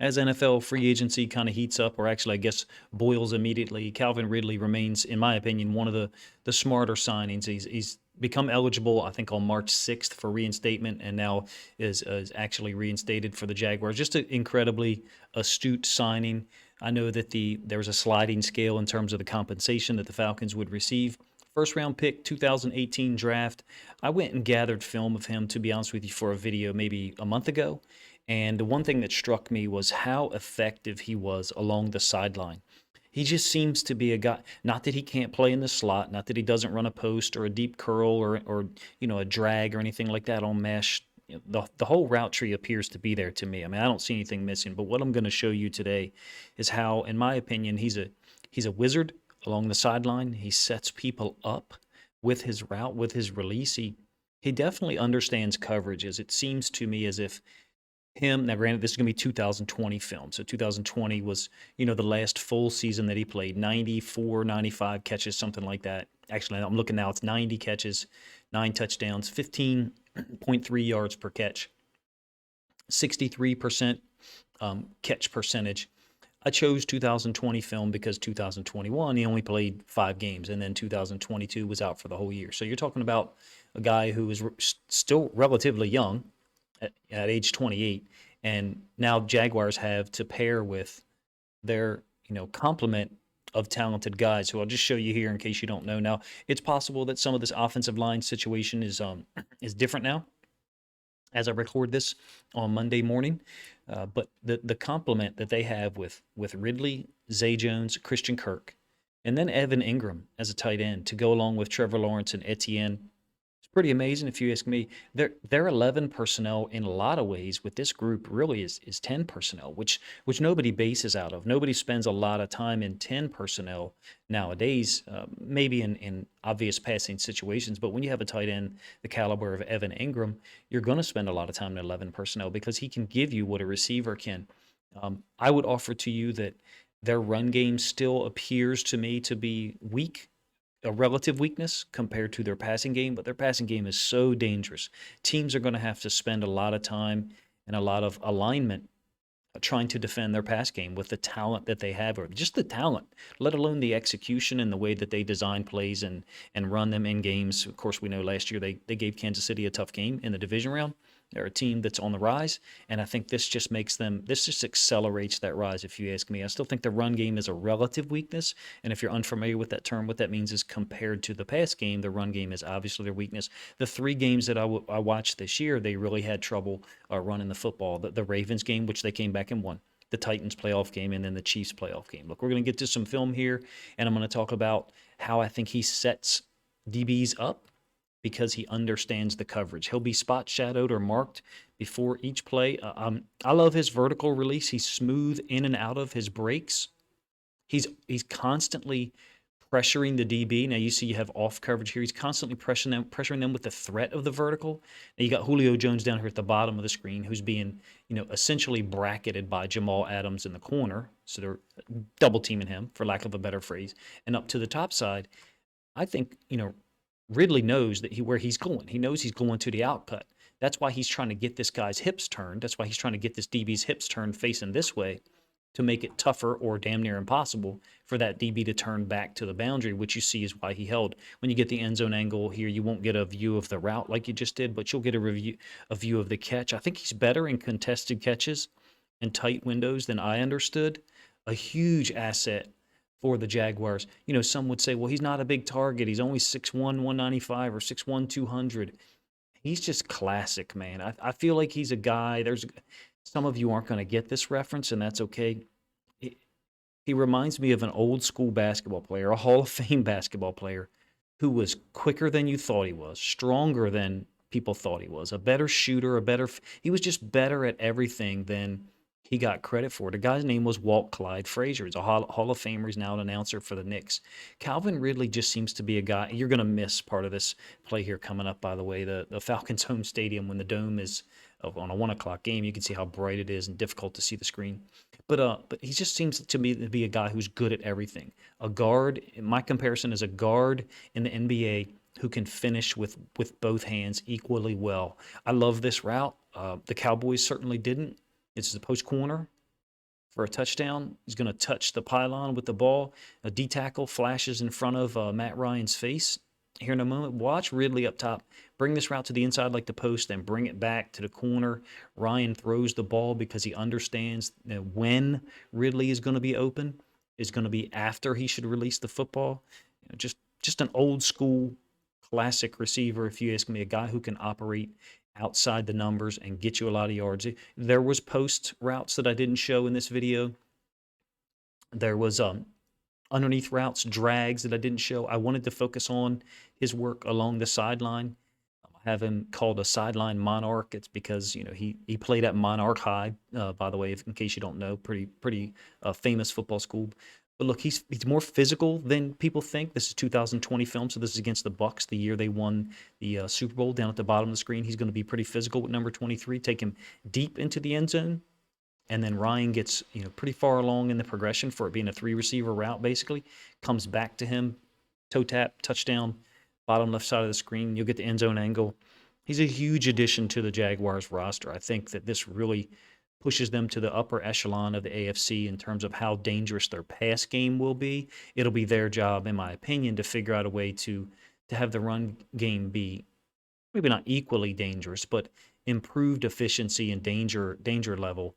as NFL free agency kind of heats up, or actually, I guess, boils immediately, Calvin Ridley remains, in my opinion, one of the smarter signings. He's become eligible, I think, on March 6th for reinstatement, and now is actually reinstated for the Jaguars. Just an incredibly astute signing. I know that there was a sliding scale in terms of the compensation that the Falcons would receive. First round pick, 2018 draft. I went and gathered film of him, to be honest with you, for a video maybe a month ago. And the one thing that struck me was how effective he was along the sideline. He just seems to be a guy, not that he can't play in the slot, not that he doesn't run a post or a deep curl or a drag or anything like that on mesh. The whole route tree appears to be there to me. I mean, I don't see anything missing, but what I'm going to show you today is how, in my opinion, he's a wizard along the sideline. He sets people up with his route, with his release. He definitely understands coverages. It seems to me as if him now, granted, this is going to be 2020 film, so 2020 was the last full season that he played, 94, 95 catches, something like that. Actually, I'm looking now, it's 90 catches, 9 touchdowns, 15.3 yards per catch, 63% catch percentage. I chose 2020 film because 2021 he only played 5 games, and then 2022 was out for the whole year. So you're talking about a guy who is still relatively young at age 28, and now Jaguars have to pair with their complement of talented guys, who I'll just show you here in case you don't know. Now, it's possible that some of this offensive line situation is different now as I record this on Monday morning. But the complement that they have with Ridley, Zay Jones, Christian Kirk, and then Evan Ingram as a tight end to go along with Trevor Lawrence and Etienne, it's pretty amazing if you ask me. Their 11 personnel in a lot of ways with this group really is 10 personnel, which nobody bases out of. Nobody spends a lot of time in 10 personnel nowadays, maybe in obvious passing situations. But when you have a tight end the caliber of Evan Ingram, you're going to spend a lot of time in 11 personnel because he can give you what a receiver can. I would offer to you that their run game still appears to me to be weak, a relative weakness compared to their passing game, but their passing game is so dangerous. Teams are going to have to spend a lot of time and a lot of alignment trying to defend their pass game with the talent that they have, or just the talent, let alone the execution and the way that they design plays and run them in games. Of course, we know last year they gave Kansas City a tough game in the division round. They're a team that's on the rise, and I think this just accelerates that rise, if you ask me. I still think the run game is a relative weakness, and if you're unfamiliar with that term, what that means is compared to the pass game, the run game is obviously their weakness. The 3 games that I watched this year, they really had trouble running the football. The Ravens game, which they came back and won, the Titans playoff game, and then the Chiefs playoff game. Look, we're going to get to some film here, and I'm going to talk about how I think he sets DBs up because he understands the coverage. He'll be spot shadowed or marked before each play. I love his vertical release. He's smooth in and out of his breaks. He's constantly pressuring the DB. Now you see you have off coverage here. He's constantly pressuring them with the threat of the vertical. Now you got Julio Jones down here at the bottom of the screen, who's being essentially bracketed by Jamal Adams in the corner. So they're double teaming him, for lack of a better phrase. And up to the top side, I think Ridley knows that where he's going. He knows he's going to the outcut. That's why he's trying to get this guy's hips turned. That's why he's trying to get this DB's hips turned facing this way to make it tougher or damn near impossible for that DB to turn back to the boundary, which you see is why he held. When you get the end zone angle here, you won't get a view of the route like you just did, but you'll get a view of the catch. I think he's better in contested catches and tight windows than I understood. A huge asset for the Jaguars. Some would say, well, he's not a big target. He's only 6'1", 195 or 6'1", 200. He's just classic, man. I feel like he's a guy. Some of you aren't going to get this reference, and that's okay. He reminds me of an old school basketball player, a Hall of Fame basketball player, who was quicker than you thought he was, stronger than people thought he was, a better shooter, he was just better at everything than he got credit for. The guy's name was Walt Clyde Frazier. He's a Hall of Famer. He's now an announcer for the Knicks. Calvin Ridley just seems to be a guy. You're going to miss part of this play here coming up, by the way. The Falcons' home stadium, when the dome is on a 1 o'clock game, you can see how bright it is and difficult to see the screen. But he just seems to me to be a guy who's good at everything. A guard, my comparison is a guard in the NBA who can finish with both hands equally well. I love this route. The Cowboys certainly didn't. It's the post corner. for a touchdown. He's going to touch the pylon with the ball. A D tackle flashes in front of Matt Ryan's face here in a moment. Watch Ridley up top. Bring this route to the inside like the post, then bring it back to the corner. Ryan throws the ball because he understands that when Ridley is going to be open is going to be after he should release the football. Just an old school classic receiver, if you ask me, a guy who can operate outside the numbers and get you a lot of yards. There was post routes that I didn't show in this video. There was underneath routes, drags that I didn't show. I wanted to focus on his work along the sideline. I have him called a sideline monarch. It's because he played at Monarch High, by the way, in case you don't know, pretty famous football school. But look, he's more physical than people think. This is 2020 film, so this is against the Bucks, the year they won the Super Bowl. Down at the bottom of the screen, he's going to be pretty physical with number 23. Take him deep into the end zone, and then Ryan gets pretty far along in the progression for it being a 3-receiver route. Basically, comes back to him, toe tap, touchdown, bottom left side of the screen. You'll get the end zone angle. He's a huge addition to the Jaguars roster. I think that this really pushes them to the upper echelon of the AFC in terms of how dangerous their pass game will be. It'll be their job, in my opinion, to figure out a way to have the run game be maybe not equally dangerous, but improved efficiency and danger level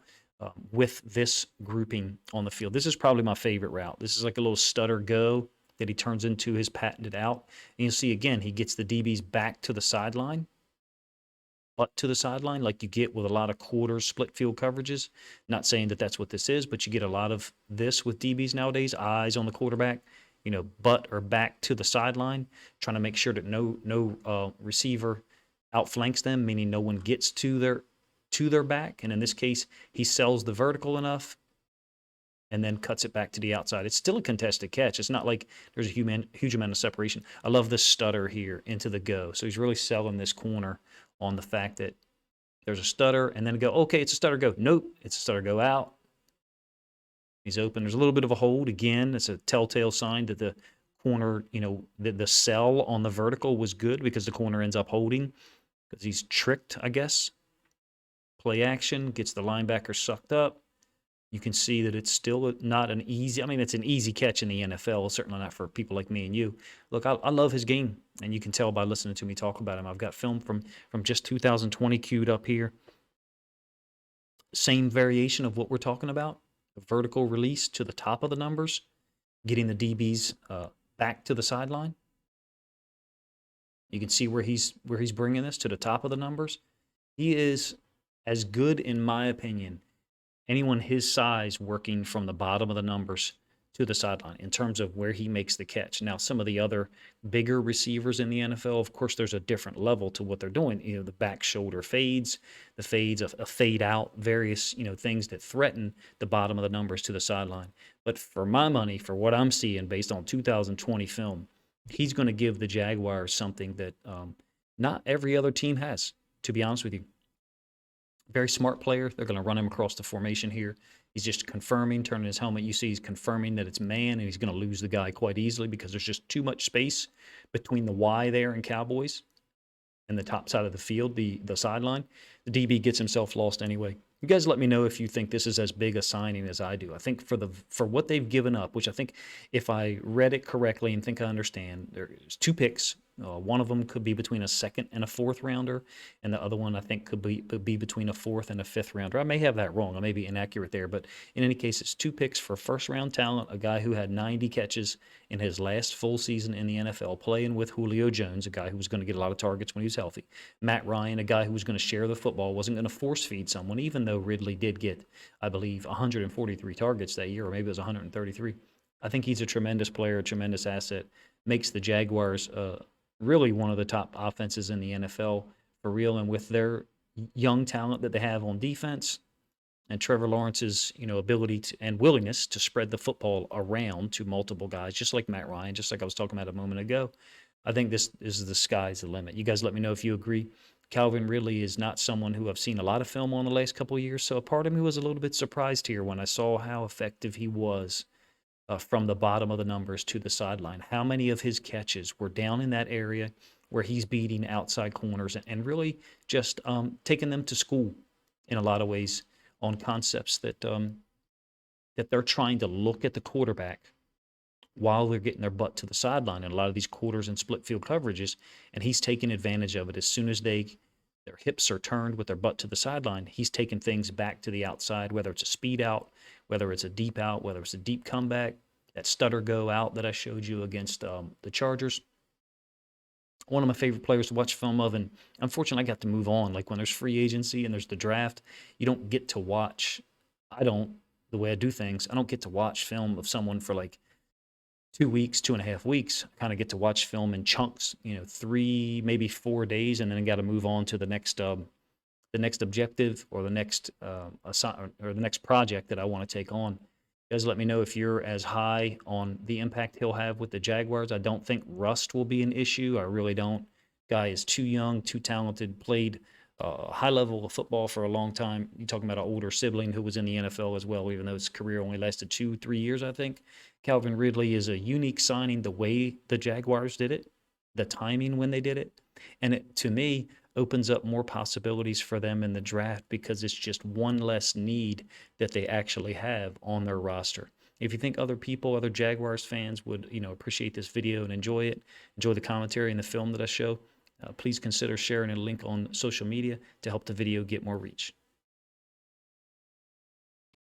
with this grouping on the field. This is probably my favorite route. This is like a little stutter go that he turns into his patented out. And you'll see, again, he gets the DBs back to the sideline, butt to the sideline, like you get with a lot of quarter split field coverages. Not saying that that's what this is, but you get a lot of this with DBs nowadays, eyes on the quarterback, butt or back to the sideline, trying to make sure that no receiver outflanks them, meaning no one gets to their back. And in this case, he sells the vertical enough and then cuts it back to the outside. It's still a contested catch. It's not like there's a huge amount of separation. I love this stutter here into the go. So he's really selling this corner on the fact that there's a stutter and then go, okay, it's a stutter go. Nope, it's a stutter go out. He's open. There's a little bit of a hold. Again, it's a telltale sign that the corner, the sell on the vertical was good because the corner ends up holding because he's tricked, I guess. Play action, gets the linebacker sucked up. You can see that it's still not an easy, it's an easy catch in the NFL, certainly not for people like me and you. Look, I love his game, and you can tell by listening to me talk about him. I've got film from just 2020 queued up here. Same variation of what we're talking about, the vertical release to the top of the numbers, getting the DBs back to the sideline. You can see where he's bringing this to the top of the numbers. He is as good, in my opinion, anyone his size working from the bottom of the numbers to the sideline in terms of where he makes the catch. Now, some of the other bigger receivers in the NFL, of course, there's a different level to what they're doing. The back shoulder fades, a fade out, various, things that threaten the bottom of the numbers to the sideline. But for my money, for what I'm seeing based on 2020 film, he's going to give the Jaguars something that not every other team has, to be honest with you. Very smart player. They're going to run him across the formation here. He's just confirming, turning his helmet. You see he's confirming that it's man, and he's going to lose the guy quite easily because there's just too much space between the Y there and Cowboys and the top side of the field, the sideline. The DB gets himself lost anyway. You guys let me know if you think this is as big a signing as I do. I think for what they've given up, which I think if I read it correctly and think I understand, there's 2 picks. One of them could be between a second and a fourth rounder, and the other one I think could be between a fourth and a fifth rounder. I may have that wrong. I may be inaccurate there, but in any case, it's 2 picks for first-round talent, a guy who had 90 catches in his last full season in the NFL, playing with Julio Jones, a guy who was going to get a lot of targets when he was healthy. Matt Ryan, a guy who was going to share the football, wasn't going to force-feed someone, even though Ridley did get, I believe, 143 targets that year, or maybe it was 133. I think he's a tremendous player, a tremendous asset, makes the Jaguars really one of the top offenses in the NFL for real. And with their young talent that they have on defense and Trevor Lawrence's, ability and willingness to spread the football around to multiple guys, just like Matt Ryan, just like I was talking about a moment ago, I think this is the sky's the limit. You guys let me know if you agree. Calvin Ridley is not someone who I've seen a lot of film on the last couple of years, so a part of me was a little bit surprised here when I saw how effective he was from the bottom of the numbers to the sideline. How many of his catches were down in that area where he's beating outside corners and really just taking them to school in a lot of ways on concepts that that they're trying to look at the quarterback while they're getting their butt to the sideline in a lot of these quarters and split field coverages, and he's taking advantage of it. As soon as their hips are turned with their butt to the sideline, he's taking things back to the outside, whether it's a speed out, whether it's a deep out, whether it's a deep comeback, that stutter go out that I showed you against the Chargers. One of my favorite players to watch film of, and unfortunately I got to move on. Like when there's free agency and there's the draft, you don't get to watch. I don't, the way I do things, I don't get to watch film of someone for like 2 weeks, 2.5 weeks. I kind of get to watch film in chunks, 3, maybe 4 days, and then I got to move on to the next objective or the next or the next project that I want to take on. You guys, let me know if you're as high on the impact he'll have with the Jaguars. I don't think rust will be an issue. I really don't. Guy is too young, too talented, played high level of football for a long time. You're talking about an older sibling who was in the NFL as well, even though his career only lasted 2-3 years, I think. Calvin Ridley is a unique signing the way the Jaguars did it, the timing when they did it. And it, to me, opens up more possibilities for them in the draft because it's just one less need that they actually have on their roster. If you think other people, other Jaguars fans would, appreciate this video and enjoy it, enjoy the commentary and the film that I show, please consider sharing a link on social media to help the video get more reach.